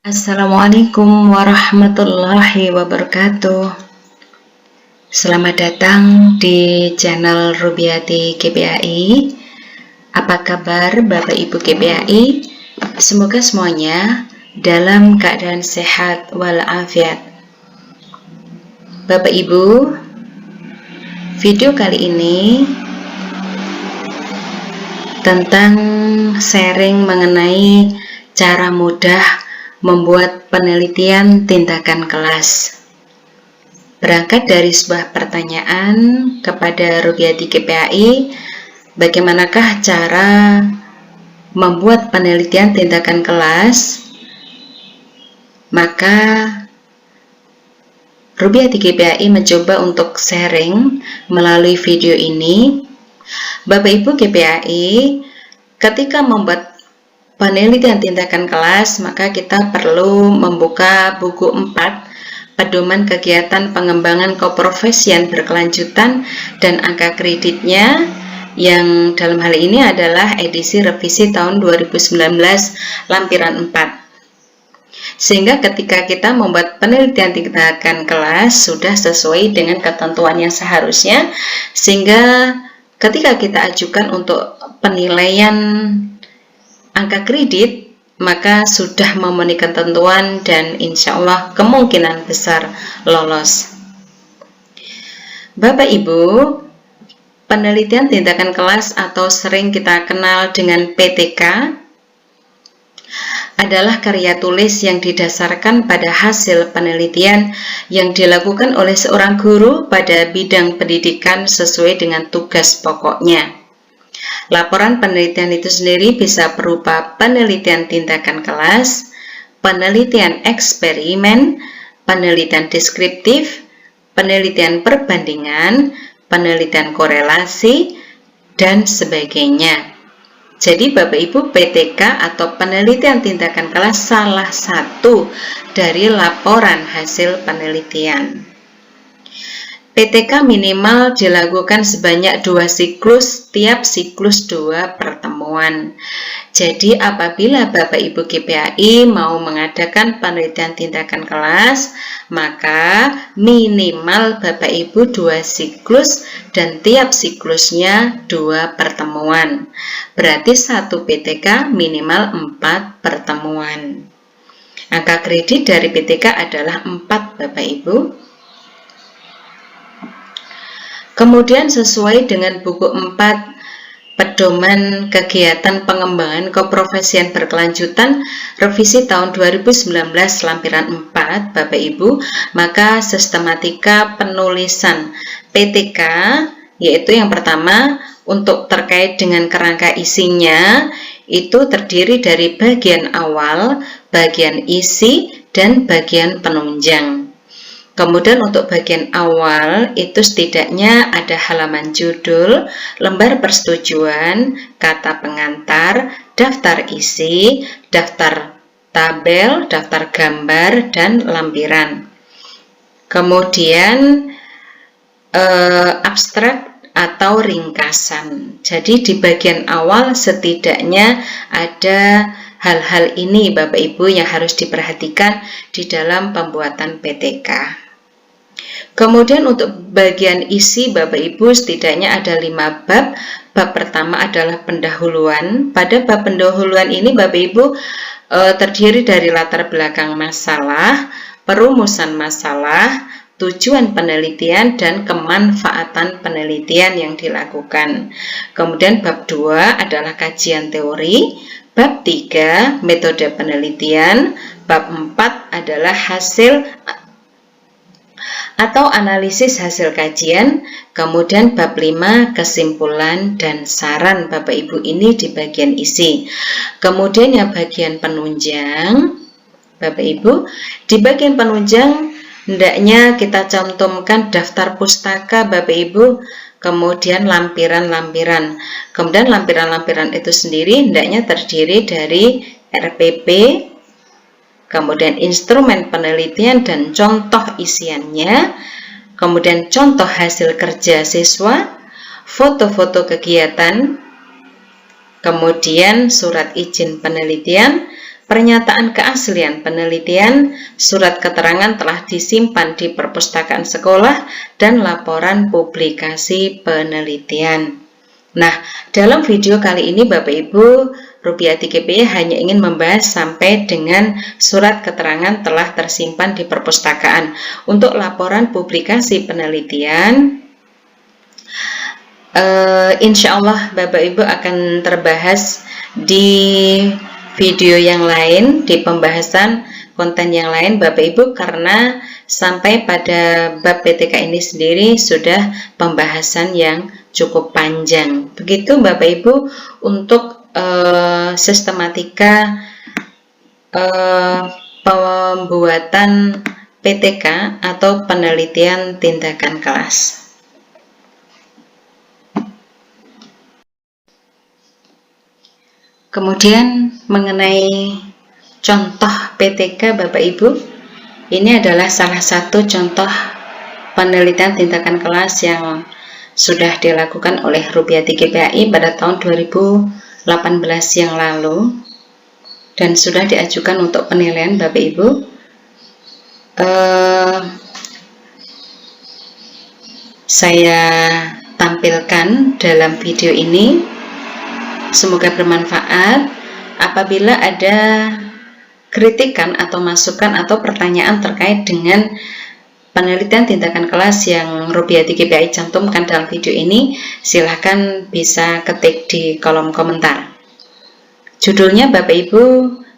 Assalamualaikum warahmatullahi wabarakatuh. Selamat datang di channel Rubiati KPAI. Apa kabar Bapak Ibu KPAI? Semoga semuanya dalam keadaan sehat walafiat. Bapak Ibu, video kali ini tentang sharing mengenai cara mudah membuat penelitian tindakan kelas. Berangkat dari sebuah pertanyaan kepada Rubiati KPAI, bagaimanakah cara membuat penelitian tindakan kelas? Maka Rubiati KPAI mencoba untuk sharing melalui video ini. Bapak Ibu KPAI, ketika membuat penelitian tindakan kelas, maka kita perlu membuka buku 4, Pedoman Kegiatan Pengembangan Keprofesian Berkelanjutan dan angka kreditnya, yang dalam hal ini adalah edisi revisi tahun 2019 lampiran 4. Sehingga ketika kita membuat penelitian tindakan kelas sudah sesuai dengan ketentuan yang seharusnya, sehingga ketika kita ajukan untuk penilaian angka kredit, maka sudah memenuhi ketentuan dan insya Allah kemungkinan besar lolos. Bapak Ibu, penelitian tindakan kelas atau sering kita kenal dengan PTK adalah karya tulis yang didasarkan pada hasil penelitian yang dilakukan oleh seorang guru pada bidang pendidikan sesuai dengan tugas pokoknya. Laporan penelitian itu sendiri bisa berupa penelitian tindakan kelas, penelitian eksperimen, penelitian deskriptif, penelitian perbandingan, penelitian korelasi, dan sebagainya. Jadi Bapak Ibu, PTK atau penelitian tindakan kelas salah satu dari laporan hasil penelitian. PTK minimal dilakukan sebanyak 2 siklus, tiap siklus 2 pertemuan. Jadi apabila Bapak Ibu KPAI mau mengadakan penelitian tindakan kelas, maka minimal Bapak Ibu 2 siklus dan tiap siklusnya 2 pertemuan. Berarti 1 PTK minimal 4 pertemuan. Angka kredit dari PTK adalah 4 Bapak Ibu. Kemudian sesuai dengan buku 4 Pedoman Kegiatan Pengembangan Keprofesian Berkelanjutan revisi tahun 2019 lampiran 4 Bapak Ibu, maka sistematika penulisan PTK yaitu yang pertama untuk terkait dengan kerangka isinya itu terdiri dari bagian awal, bagian isi, dan bagian penunjang. Kemudian untuk bagian awal itu setidaknya ada halaman judul, lembar persetujuan, kata pengantar, daftar isi, daftar tabel, daftar gambar, dan lampiran. Kemudian abstrak atau ringkasan. Jadi di bagian awal setidaknya ada hal-hal ini Bapak Ibu yang harus diperhatikan di dalam pembuatan PTK. Kemudian untuk bagian isi Bapak Ibu setidaknya ada 5 bab. Bab pertama adalah pendahuluan. Pada bab pendahuluan ini Bapak Ibu terdiri dari latar belakang masalah, perumusan masalah, tujuan penelitian, dan kemanfaatan penelitian yang dilakukan. Kemudian bab 2 adalah kajian teori, bab 3 metode penelitian, bab 4 adalah hasil atau analisis hasil kajian, kemudian bab 5 kesimpulan dan saran Bapak Ibu ini di bagian isi. Kemudian yang bagian penunjang Bapak Ibu, di bagian penunjang hendaknya kita cantumkan daftar pustaka Bapak Ibu, kemudian lampiran-lampiran. Kemudian lampiran-lampiran itu sendiri hendaknya terdiri dari RPP, kemudian instrumen penelitian dan contoh isiannya, kemudian contoh hasil kerja siswa, foto-foto kegiatan, kemudian surat izin penelitian, pernyataan keaslian penelitian, surat keterangan telah disimpan di perpustakaan sekolah, dan laporan publikasi penelitian. Nah, dalam video kali ini Bapak Ibu, Rupiah 3PY hanya ingin membahas sampai dengan surat keterangan telah tersimpan di perpustakaan. Untuk laporan publikasi penelitian, insya Allah Bapak Ibu akan terbahas di video yang lain, di pembahasan konten yang lain Bapak Ibu, karena sampai pada bab PTK ini sendiri sudah pembahasan yang cukup panjang. Begitu Bapak Ibu untuk sistematika pembuatan PTK atau penelitian tindakan kelas. Kemudian mengenai contoh PTK Bapak Ibu, ini adalah salah satu contoh penelitian tindakan kelas yang sudah dilakukan oleh Rupiah 3PY pada tahun 2018 yang lalu dan sudah diajukan untuk penilaian Bapak Ibu. Saya tampilkan dalam video ini, semoga bermanfaat. Apabila ada kritikan atau masukan atau pertanyaan terkait dengan penelitian tindakan kelas yang Rupiah 3PY cantumkan dalam video ini, silahkan bisa ketik di kolom komentar. Judulnya Bapak Ibu,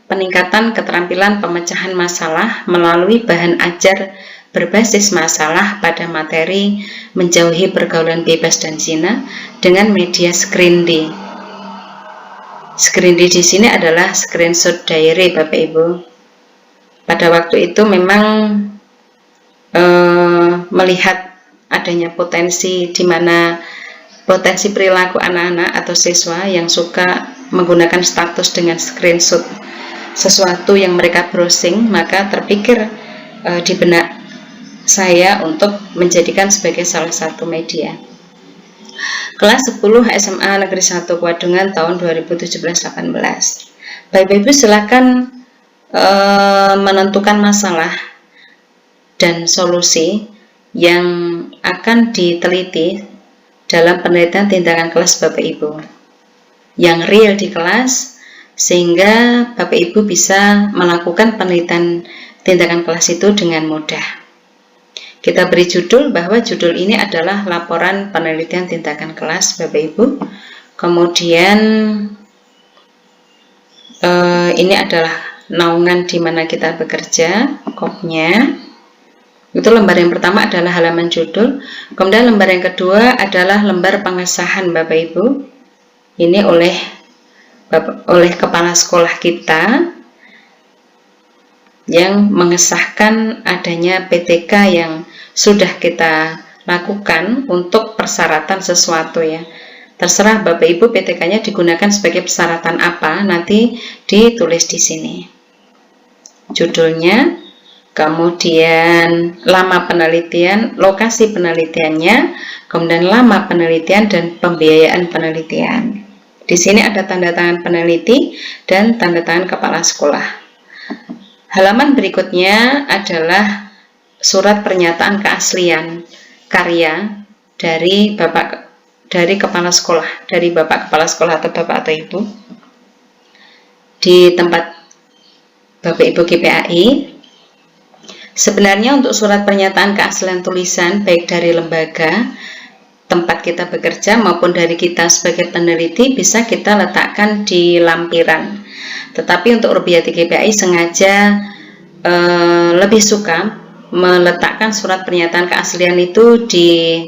peningkatan keterampilan pemecahan masalah melalui bahan ajar berbasis masalah pada materi menjauhi pergaulan bebas dan zina dengan media Screen-D. Screen-D di sini adalah screenshot diary Bapak Ibu. Pada waktu itu memang melihat adanya potensi di mana potensi perilaku anak-anak atau siswa yang suka menggunakan status dengan screenshot sesuatu yang mereka browsing, maka terpikir di benak saya untuk menjadikan sebagai salah satu media. Kelas 10 SMA Negeri 1 Kuadungan tahun 2017-18. Bapak Ibu silakan menentukan masalah dan solusi yang akan diteliti dalam penelitian tindakan kelas Bapak Ibu yang real di kelas, sehingga Bapak Ibu bisa melakukan penelitian tindakan kelas itu dengan mudah. Kita beri judul bahwa judul ini adalah laporan penelitian tindakan kelas Bapak Ibu. Kemudian ini adalah naungan di mana kita bekerja, kopnya. Itu lembar yang pertama adalah halaman judul. Kemudian lembar yang kedua adalah lembar pengesahan Bapak Ibu. Ini oleh kepala sekolah kita yang mengesahkan adanya PTK yang sudah kita lakukan untuk persyaratan sesuatu ya. Terserah Bapak Ibu PTK-nya digunakan sebagai persyaratan apa, nanti ditulis di sini. Judulnya, kemudian lama penelitian, lokasi penelitiannya, kemudian lama penelitian dan pembiayaan penelitian. Di sini ada tanda tangan peneliti dan tanda tangan kepala sekolah. Halaman berikutnya adalah surat pernyataan keaslian karya dari kepala sekolah, dari Bapak kepala sekolah atau Bapak atau Ibu di tempat Bapak Ibu GPAI. Sebenarnya untuk surat pernyataan keaslian tulisan baik dari lembaga tempat kita bekerja maupun dari kita sebagai peneliti bisa kita letakkan di lampiran. Tetapi untuk Rupiah 3PY sengaja lebih suka meletakkan surat pernyataan keaslian itu di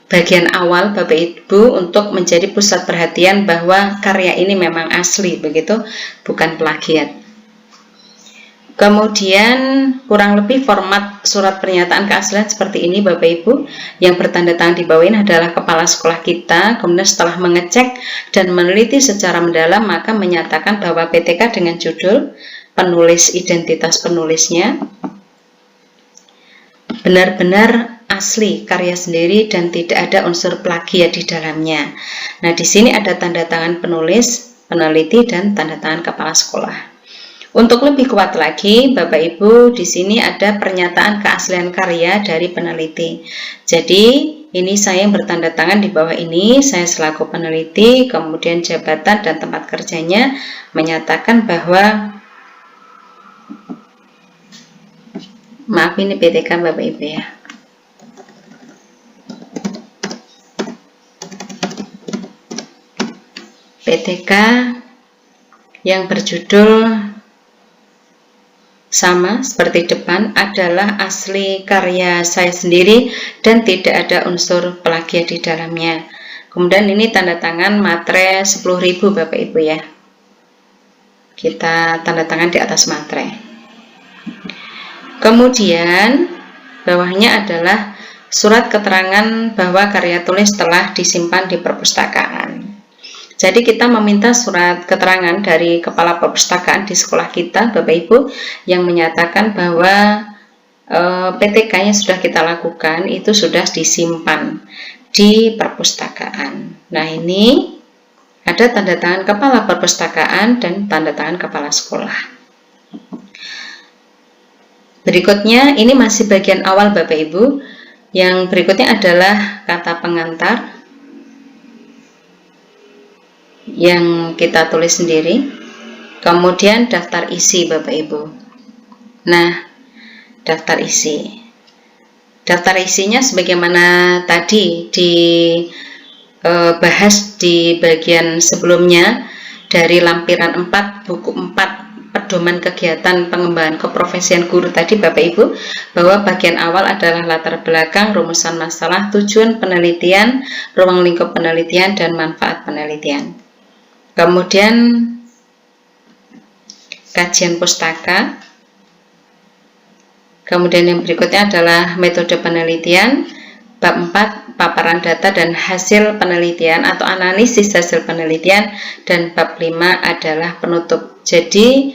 bagian awal Bapak Ibu untuk menjadi pusat perhatian bahwa karya ini memang asli, begitu, bukan plagiat. Kemudian kurang lebih format surat pernyataan keaslian seperti ini Bapak Ibu. Yang bertanda tangan di bawah ini adalah kepala sekolah kita. Kemudian setelah mengecek dan meneliti secara mendalam, maka menyatakan bahwa PTK dengan judul, penulis, identitas penulisnya benar-benar asli, karya sendiri dan tidak ada unsur plagiat di dalamnya. Nah, di sini ada tanda tangan penulis, peneliti dan tanda tangan kepala sekolah. Untuk lebih kuat lagi, Bapak Ibu, di sini ada pernyataan keaslian karya dari peneliti. Jadi, ini saya yang bertanda tangan di bawah ini, saya selaku peneliti, kemudian jabatan dan tempat kerjanya menyatakan bahwa, maaf ini PTK Bapak Ibu ya. PTK yang berjudul sama seperti depan adalah asli karya saya sendiri dan tidak ada unsur plagiat di dalamnya. Kemudian ini tanda tangan materai 10.000 Bapak Ibu ya. Kita tanda tangan di atas materai. Kemudian bawahnya adalah surat keterangan bahwa karya tulis telah disimpan di perpustakaan. Jadi kita meminta surat keterangan dari kepala perpustakaan di sekolah kita, Bapak Ibu, yang menyatakan bahwa PTK-nya sudah kita lakukan itu sudah disimpan di perpustakaan. Nah, ini ada tanda tangan kepala perpustakaan dan tanda tangan kepala sekolah. Berikutnya, ini masih bagian awal Bapak Ibu. Yang berikutnya adalah kata pengantar yang kita tulis sendiri, kemudian daftar isi Bapak Ibu. Nah, daftar isi. Daftar isinya sebagaimana tadi dibahas di bagian sebelumnya dari lampiran 4 buku 4 pedoman kegiatan pengembangan keprofesian guru tadi Bapak Ibu, bahwa bagian awal adalah latar belakang, rumusan masalah, tujuan penelitian, ruang lingkup penelitian, dan manfaat penelitian. Kemudian kajian pustaka. Kemudian yang berikutnya adalah metode penelitian. Bab 4 paparan data dan hasil penelitian atau analisis hasil penelitian, dan bab 5 adalah penutup. Jadi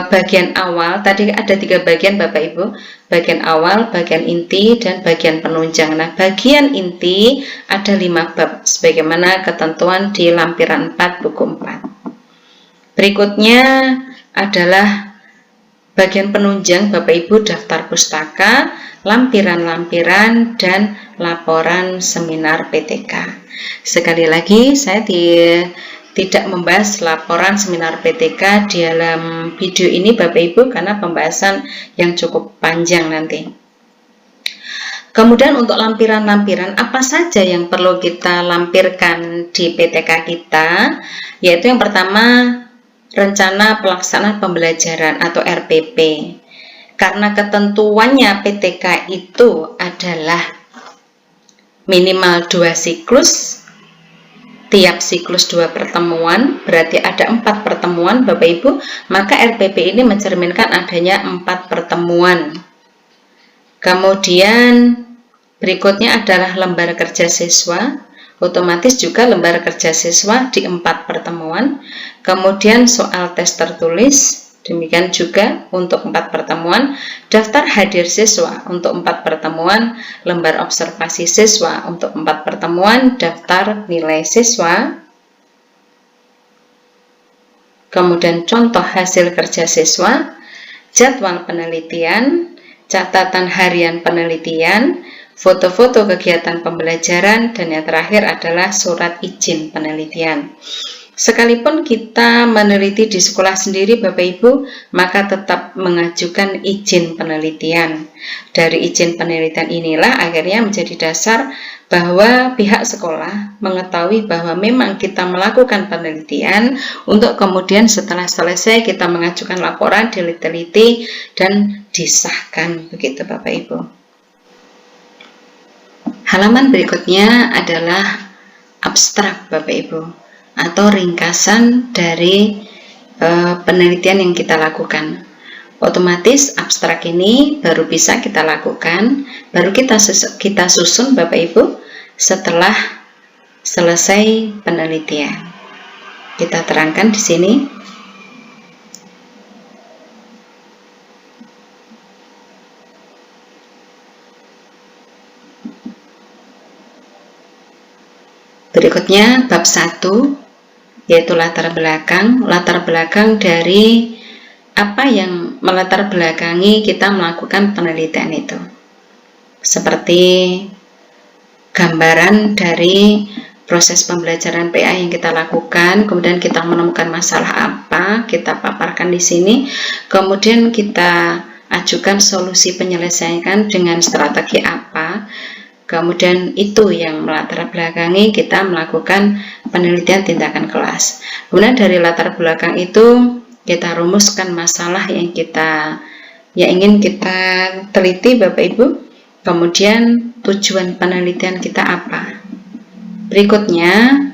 bagian awal tadi ada 3 bagian Bapak Ibu, bagian awal, bagian inti, dan bagian penunjang. Nah, bagian inti ada 5 bab sebagaimana ketentuan di lampiran 4 buku 4. Berikutnya adalah bagian penunjang Bapak Ibu, daftar pustaka, lampiran-lampiran, dan laporan seminar PTK. Sekali lagi saya tidak membahas laporan seminar PTK di dalam video ini Bapak Ibu karena pembahasan yang cukup panjang nanti. Kemudian untuk lampiran-lampiran apa saja yang perlu kita lampirkan di PTK kita, yaitu yang pertama rencana pelaksanaan pembelajaran atau RPP. Karena ketentuannya PTK itu adalah minimal 2 siklus, tiap siklus 2 pertemuan, berarti ada 4 pertemuan Bapak Ibu, maka RPP ini mencerminkan adanya 4 pertemuan. Kemudian berikutnya adalah lembar kerja siswa, otomatis juga lembar kerja siswa di 4 pertemuan. Kemudian soal tes tertulis, demikian juga untuk 4 pertemuan, daftar hadir siswa untuk 4 pertemuan, lembar observasi siswa untuk 4 pertemuan, daftar nilai siswa, kemudian contoh hasil kerja siswa, jadwal penelitian, catatan harian penelitian, foto-foto kegiatan pembelajaran, dan yang terakhir adalah surat izin penelitian. Sekalipun kita meneliti di sekolah sendiri Bapak Ibu, maka tetap mengajukan izin penelitian. Dari izin penelitian inilah akhirnya menjadi dasar bahwa pihak sekolah mengetahui bahwa memang kita melakukan penelitian, untuk kemudian setelah selesai kita mengajukan laporan, diteliti, dan disahkan. Begitu Bapak Ibu. Halaman berikutnya adalah abstrak Bapak Ibu, atau ringkasan dari penelitian yang kita lakukan. Otomatis abstrak ini baru bisa kita lakukan, baru kita susun Bapak Ibu setelah selesai penelitian. Kita terangkan di sini. Berikutnya bab 1, yaitu latar belakang dari apa yang melatar belakangi kita melakukan penelitian itu. Seperti gambaran dari proses pembelajaran PA yang kita lakukan, kemudian kita menemukan masalah apa, kita paparkan di sini, kemudian kita ajukan solusi penyelesaian dengan strategi apa, kemudian itu yang melatar belakangi kita melakukan penelitian tindakan kelas. Kemudian dari latar belakang itu kita rumuskan masalah yang ingin kita teliti, Bapak Ibu. Kemudian tujuan penelitian kita apa. Berikutnya,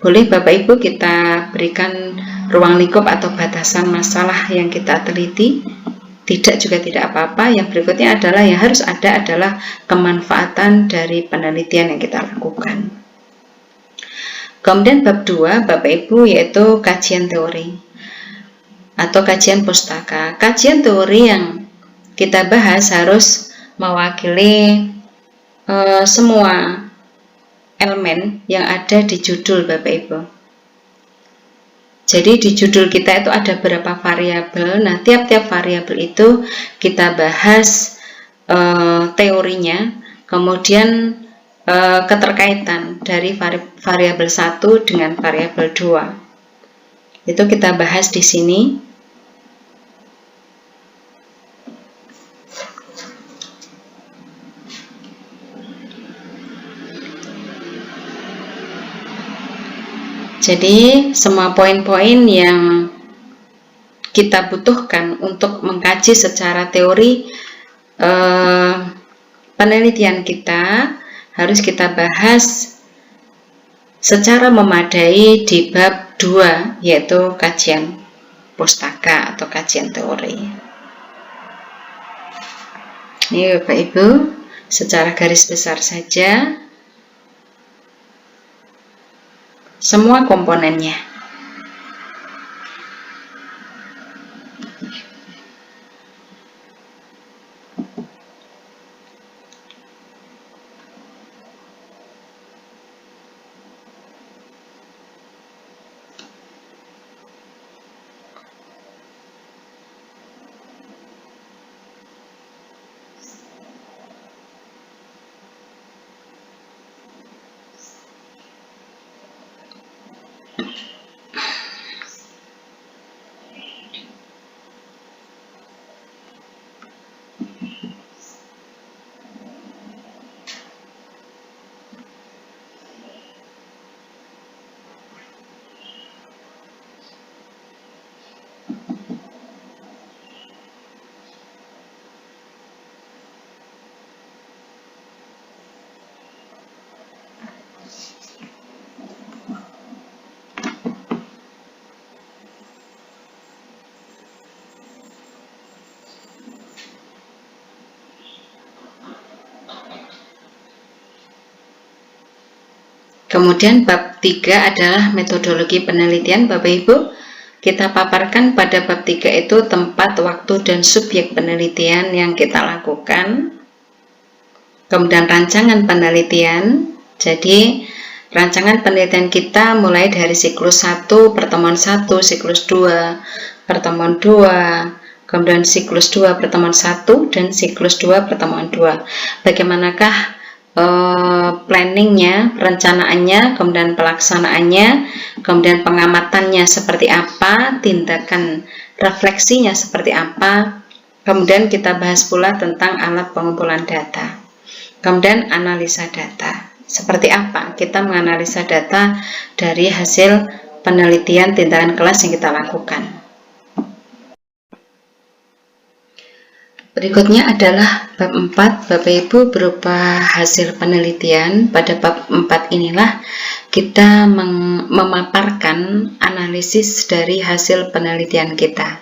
boleh Bapak Ibu kita berikan ruang lingkup atau batasan masalah yang kita teliti. Tidak juga tidak apa-apa. Yang berikutnya adalah yang harus ada adalah kemanfaatan dari penelitian yang kita lakukan. Kemudian bab 2, Bapak Ibu, yaitu kajian teori atau kajian pustaka. Kajian teori yang kita bahas harus mewakili semua elemen yang ada di judul, Bapak Ibu. Jadi di judul kita itu ada berapa variabel. Nah, tiap-tiap variabel itu kita bahas teorinya, kemudian keterkaitan dari variabel 1 dengan variabel 2. Itu kita bahas di sini. Jadi semua poin-poin yang kita butuhkan untuk mengkaji secara teori penelitian kita harus kita bahas secara memadai di bab 2, yaitu kajian pustaka atau kajian teori. Ini Bapak Ibu, secara garis besar saja semua komponennya. Kemudian bab 3 adalah metodologi penelitian, Bapak Ibu. Kita paparkan pada bab 3 itu tempat, waktu, dan subjek penelitian yang kita lakukan. Kemudian rancangan penelitian. Jadi rancangan penelitian kita mulai dari siklus 1, pertemuan 1, siklus 2, pertemuan 2, kemudian siklus 2, pertemuan 1, dan siklus 2, pertemuan 2. Bagaimanakah planningnya, perencanaannya, kemudian pelaksanaannya, kemudian pengamatannya seperti apa, tindakan refleksinya seperti apa, kemudian kita bahas pula tentang alat pengumpulan data, kemudian analisa data. Seperti apa kita menganalisa data dari hasil penelitian tindakan kelas yang kita lakukan. Berikutnya adalah bab 4, Bapak Ibu, berupa hasil penelitian. Pada bab 4 inilah kita memaparkan analisis dari hasil penelitian kita.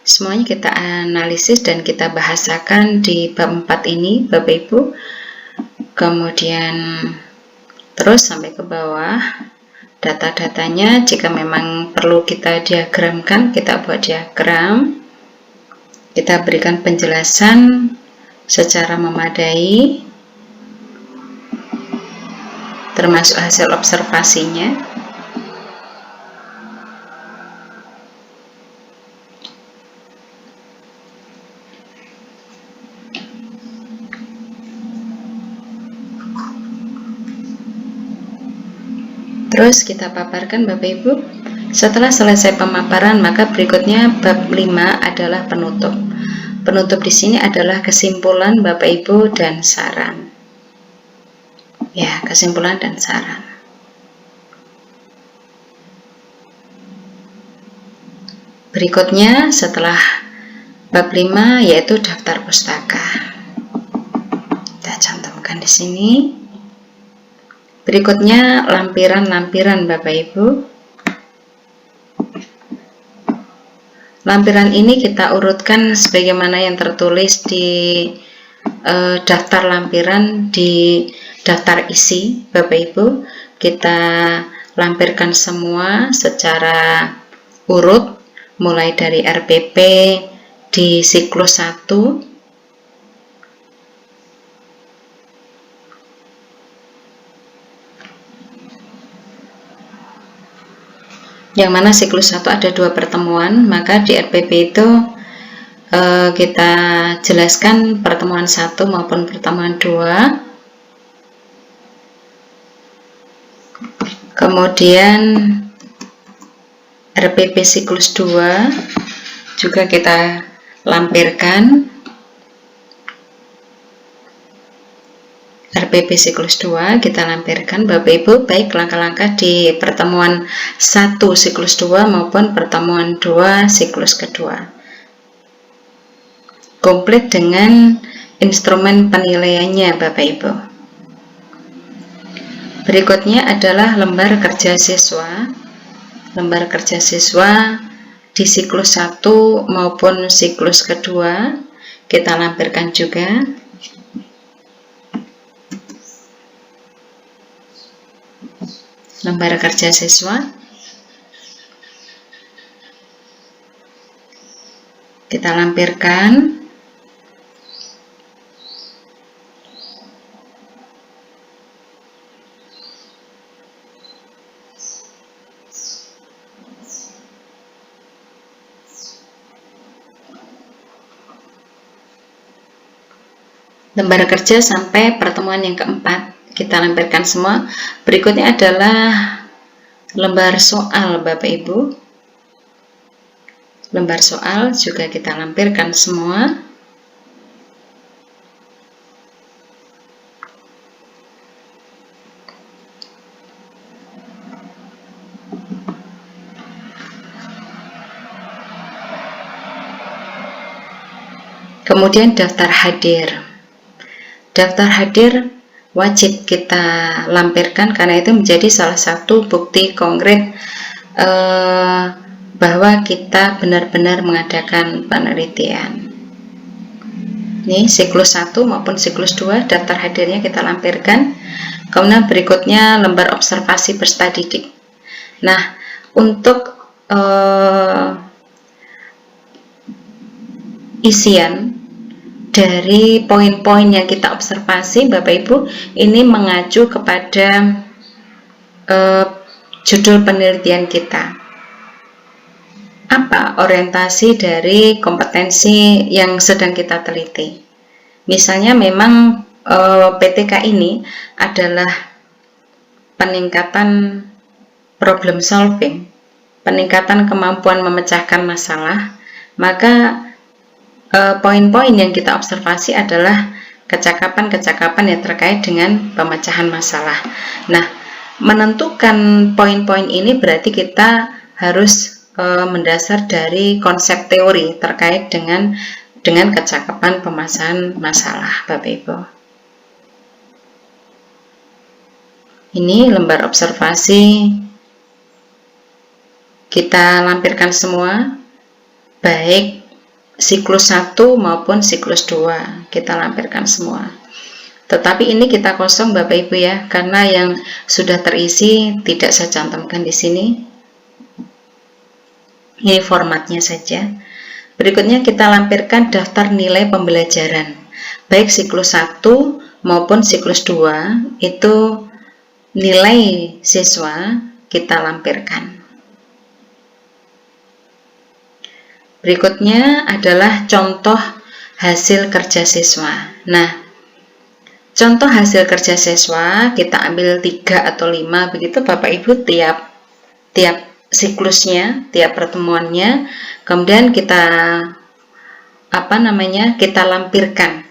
Semuanya kita analisis dan kita bahasakan di bab 4 ini, Bapak Ibu. Kemudian terus sampai ke bawah data-datanya, jika memang perlu kita diagramkan, kita buat diagram. Kita berikan penjelasan secara memadai, termasuk hasil observasinya. Terus kita paparkan Bapak Ibu. Setelah selesai pemaparan, maka berikutnya bab 5 adalah penutup. Penutup di sini adalah kesimpulan Bapak Ibu dan saran. Ya, kesimpulan dan saran. Berikutnya setelah bab 5 yaitu daftar pustaka. Kita cantumkan di sini. Berikutnya lampiran-lampiran Bapak Ibu. Lampiran ini kita urutkan sebagaimana yang tertulis di daftar lampiran di daftar isi Bapak Ibu. Kita lampirkan semua secara urut mulai dari RPP di siklus 1, yang mana siklus 1 ada 2 pertemuan, maka di RPP itu kita jelaskan pertemuan 1 maupun pertemuan 2. Kemudian RPP siklus 2 juga kita lampirkan. RPP siklus 2 kita lampirkan Bapak Ibu, baik langkah-langkah di pertemuan 1 siklus 2 maupun pertemuan 2 siklus kedua. Komplit dengan instrumen penilaiannya Bapak Ibu. Berikutnya adalah lembar kerja siswa. Lembar kerja siswa di siklus 1 maupun siklus kedua kita lampirkan juga. Lembar kerja siswa kita lampirkan. Lembar kerja sampai pertemuan yang keempat kita lampirkan semua. Berikutnya adalah lembar soal Bapak Ibu. Lembar soal juga kita lampirkan semua. Kemudian daftar hadir. Daftar hadir wajib kita lampirkan karena itu menjadi salah satu bukti konkret bahwa kita benar-benar mengadakan penelitian. Ini siklus 1 maupun siklus 2 daftar hadirnya kita lampirkan. Kemudian berikutnya lembar observasi peserta didik. Nah, untuk isian dari poin-poin yang kita observasi Bapak Ibu ini mengacu kepada judul penelitian kita. Apa orientasi dari kompetensi yang sedang kita teliti? Misalnya memang PTK ini adalah peningkatan problem solving, peningkatan kemampuan memecahkan masalah, maka poin-poin yang kita observasi adalah kecakapan-kecakapan yang terkait dengan pemecahan masalah. Nah, menentukan poin-poin ini berarti kita harus mendasar dari konsep teori terkait dengan kecakapan pemecahan masalah, Bapak Ibu. Ini lembar observasi kita lampirkan semua, baik siklus 1 maupun siklus 2 kita lampirkan semua. Tetapi ini kita kosong Bapak Ibu ya, karena yang sudah terisi tidak saya cantumkan di sini. Ini formatnya saja. Berikutnya kita lampirkan daftar nilai pembelajaran. Baik siklus 1 maupun siklus 2 itu nilai siswa kita lampirkan. Berikutnya adalah contoh hasil kerja siswa. Nah, Contoh hasil kerja siswa kita ambil 3 atau 5 begitu Bapak Ibu, tiap siklusnya, tiap pertemuannya, kemudian kita kita lampirkan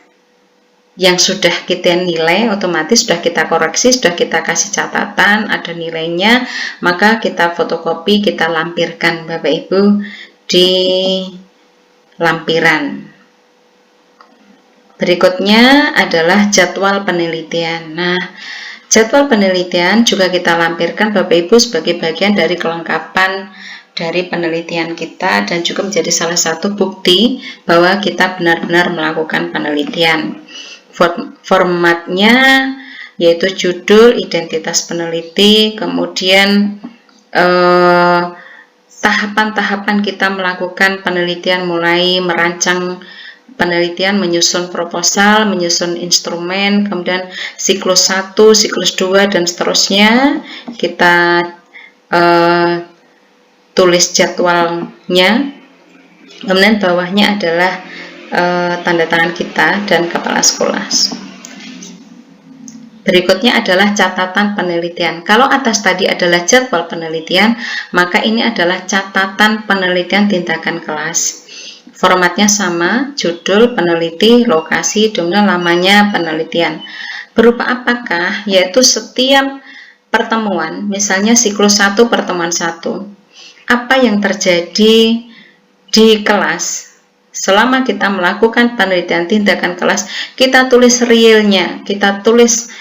yang sudah kita nilai, otomatis sudah kita koreksi, sudah kita kasih catatan, ada nilainya, maka kita fotokopi, kita lampirkan Bapak Ibu di lampiran. Berikutnya adalah jadwal penelitian. Nah, jadwal penelitian juga kita lampirkan Bapak Ibu sebagai bagian dari kelengkapan dari penelitian kita dan juga menjadi salah satu bukti bahwa kita benar-benar melakukan penelitian. Formatnya yaitu judul, identitas peneliti, kemudian tahapan-tahapan kita melakukan penelitian, mulai merancang penelitian, menyusun proposal, menyusun instrumen, kemudian siklus 1, siklus 2, dan seterusnya. Kita tulis jadwalnya, kemudian bawahnya adalah tanda tangan kita dan kepala sekolah. Berikutnya adalah catatan penelitian. Kalau atas tadi adalah jadwal penelitian, maka ini adalah catatan penelitian tindakan kelas. Formatnya sama, judul, peneliti, lokasi, kemudian lamanya penelitian. Berupa apakah? Yaitu setiap pertemuan, misalnya siklus 1 pertemuan 1, apa yang terjadi di kelas selama kita melakukan penelitian tindakan kelas, kita tulis realnya, kita tulis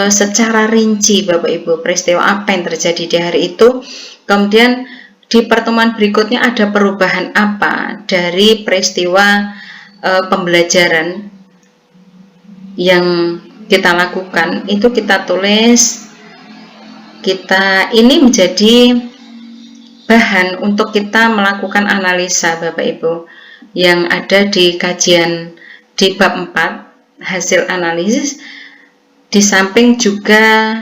secara rinci Bapak Ibu, peristiwa apa yang terjadi di hari itu. Kemudian di pertemuan berikutnya ada perubahan apa dari peristiwa pembelajaran yang kita lakukan, itu kita tulis. Ini menjadi bahan untuk kita melakukan analisa Bapak Ibu yang ada di kajian di bab 4, hasil analisis, di samping juga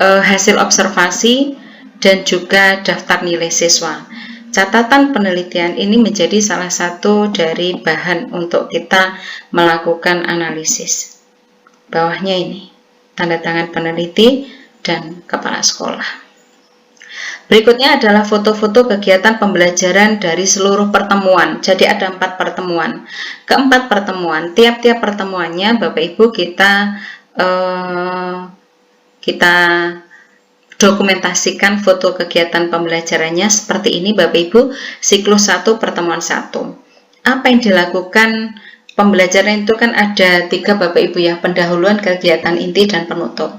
hasil observasi dan juga daftar nilai siswa. Catatan penelitian ini menjadi salah satu dari bahan untuk kita melakukan analisis. Bawahnya ini tanda tangan peneliti dan kepala sekolah. Berikutnya adalah foto-foto kegiatan pembelajaran dari seluruh pertemuan. Jadi ada 4 pertemuan. Keempat pertemuan, tiap-tiap pertemuannya Bapak Ibu kita dokumentasikan foto kegiatan pembelajarannya seperti ini Bapak Ibu. Siklus 1 pertemuan 1. Apa yang dilakukan pembelajaran itu kan ada 3 Bapak Ibu ya, pendahuluan, kegiatan inti, dan penutup.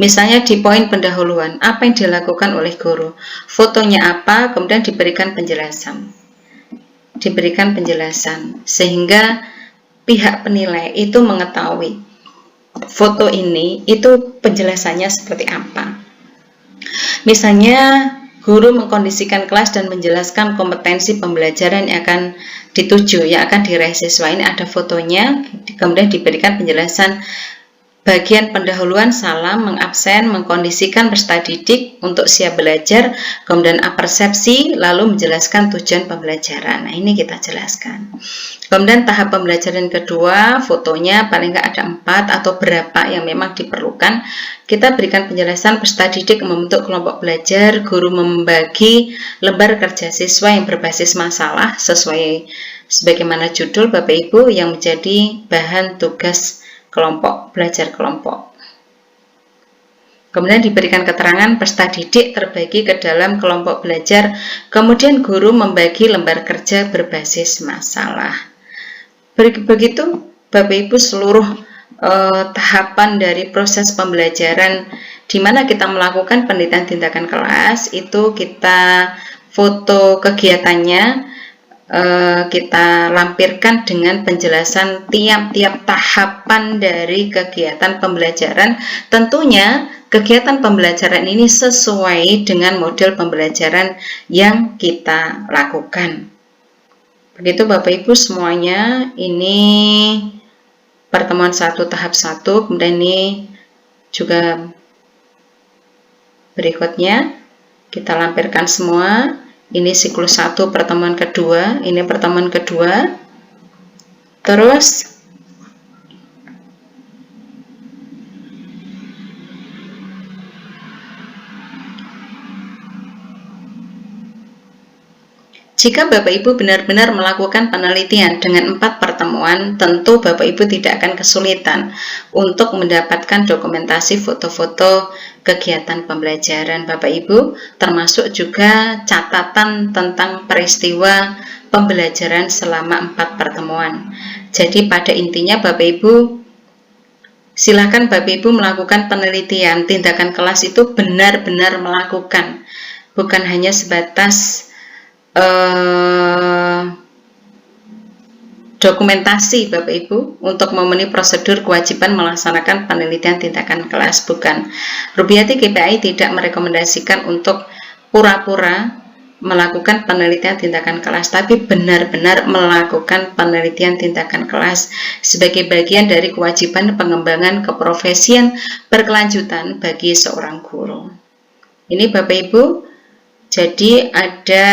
Misalnya di poin pendahuluan, apa yang dilakukan oleh guru, fotonya apa, kemudian diberikan penjelasan. Sehingga pihak penilai itu mengetahui foto ini itu penjelasannya seperti apa. Misalnya guru mengkondisikan kelas dan menjelaskan kompetensi pembelajaran yang akan dituju, yang akan diraih siswa. Ini ada fotonya, kemudian diberikan penjelasan bagian pendahuluan, salam, mengabsen, mengkondisikan peserta didik untuk siap belajar, kemudian apersepsi, lalu menjelaskan tujuan pembelajaran. Nah, ini kita jelaskan. Kemudian tahap pembelajaran kedua, fotonya paling nggak ada 4 atau berapa yang memang diperlukan. Kita berikan penjelasan peserta didik membentuk kelompok belajar, guru membagi lembar kerja siswa yang berbasis masalah sesuai sebagaimana judul Bapak Ibu yang menjadi bahan tugas kelompok, belajar kelompok. Kemudian diberikan keterangan peserta didik terbagi ke dalam kelompok belajar, kemudian guru membagi lembar kerja berbasis masalah. Begitu Bapak Ibu seluruh tahapan dari proses pembelajaran di mana kita melakukan penelitian tindakan kelas, itu kita foto kegiatannya, kita lampirkan dengan penjelasan tiap-tiap tahapan dari kegiatan pembelajaran. Tentunya kegiatan pembelajaran ini sesuai dengan model pembelajaran yang kita lakukan. Begitu Bapak Ibu semuanya, ini pertemuan 1 tahap 1, kemudian ini juga berikutnya kita lampirkan semua. Ini siklus 1 pertemuan kedua, ini pertemuan kedua. Terus Jika Bapak Ibu benar-benar melakukan penelitian dengan 4 pertemuan, tentu Bapak Ibu tidak akan kesulitan untuk mendapatkan dokumentasi foto-foto kegiatan pembelajaran Bapak Ibu, termasuk juga catatan tentang peristiwa pembelajaran selama 4 pertemuan. Jadi pada intinya Bapak Ibu, silakan Bapak Ibu melakukan penelitian. Tindakan kelas itu benar-benar melakukan, bukan hanya sebatas dokumentasi Bapak Ibu untuk memenuhi prosedur kewajiban melaksanakan penelitian tindakan kelas, bukan. Rubiati GPAI tidak merekomendasikan untuk pura-pura melakukan penelitian tindakan kelas, tapi benar-benar melakukan penelitian tindakan kelas sebagai bagian dari kewajiban pengembangan keprofesian berkelanjutan bagi seorang guru. Ini Bapak Ibu, jadi ada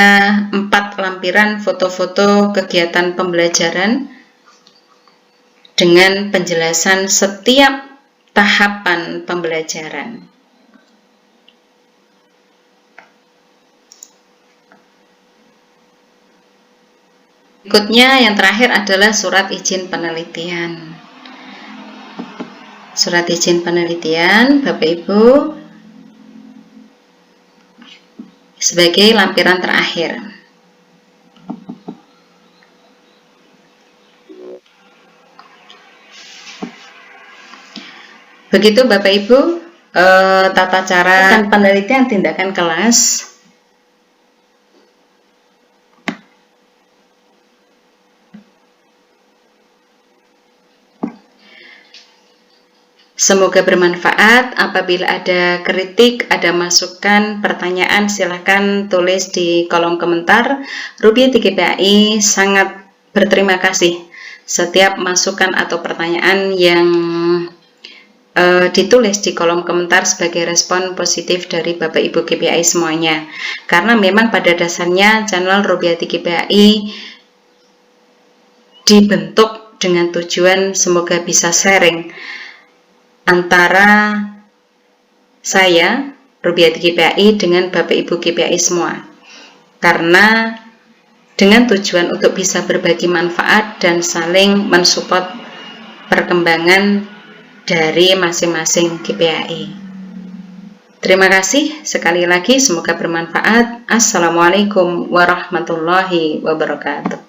4 lampiran foto-foto kegiatan pembelajaran dengan penjelasan setiap tahapan pembelajaran. Berikutnya yang terakhir adalah surat izin penelitian. Surat izin penelitian Bapak Ibu sebagai lampiran terakhir. Begitu Bapak Ibu tata cara penelitian tindakan kelas. Semoga bermanfaat. Apabila ada kritik, ada masukan, pertanyaan, silahkan tulis di kolom komentar. Rubiati GPAI sangat berterima kasih setiap masukan atau pertanyaan yang ditulis di kolom komentar sebagai respon positif dari Bapak Ibu GPAI semuanya. Karena memang pada dasarnya channel Rubiati GPAI dibentuk dengan tujuan semoga bisa sharing antara saya, Rubiati GPAI, dengan Bapak Ibu GPAI semua. Karena dengan tujuan untuk bisa berbagi manfaat dan saling mensupport perkembangan dari masing-masing GPAI. Terima kasih sekali lagi, semoga bermanfaat. Assalamualaikum warahmatullahi wabarakatuh.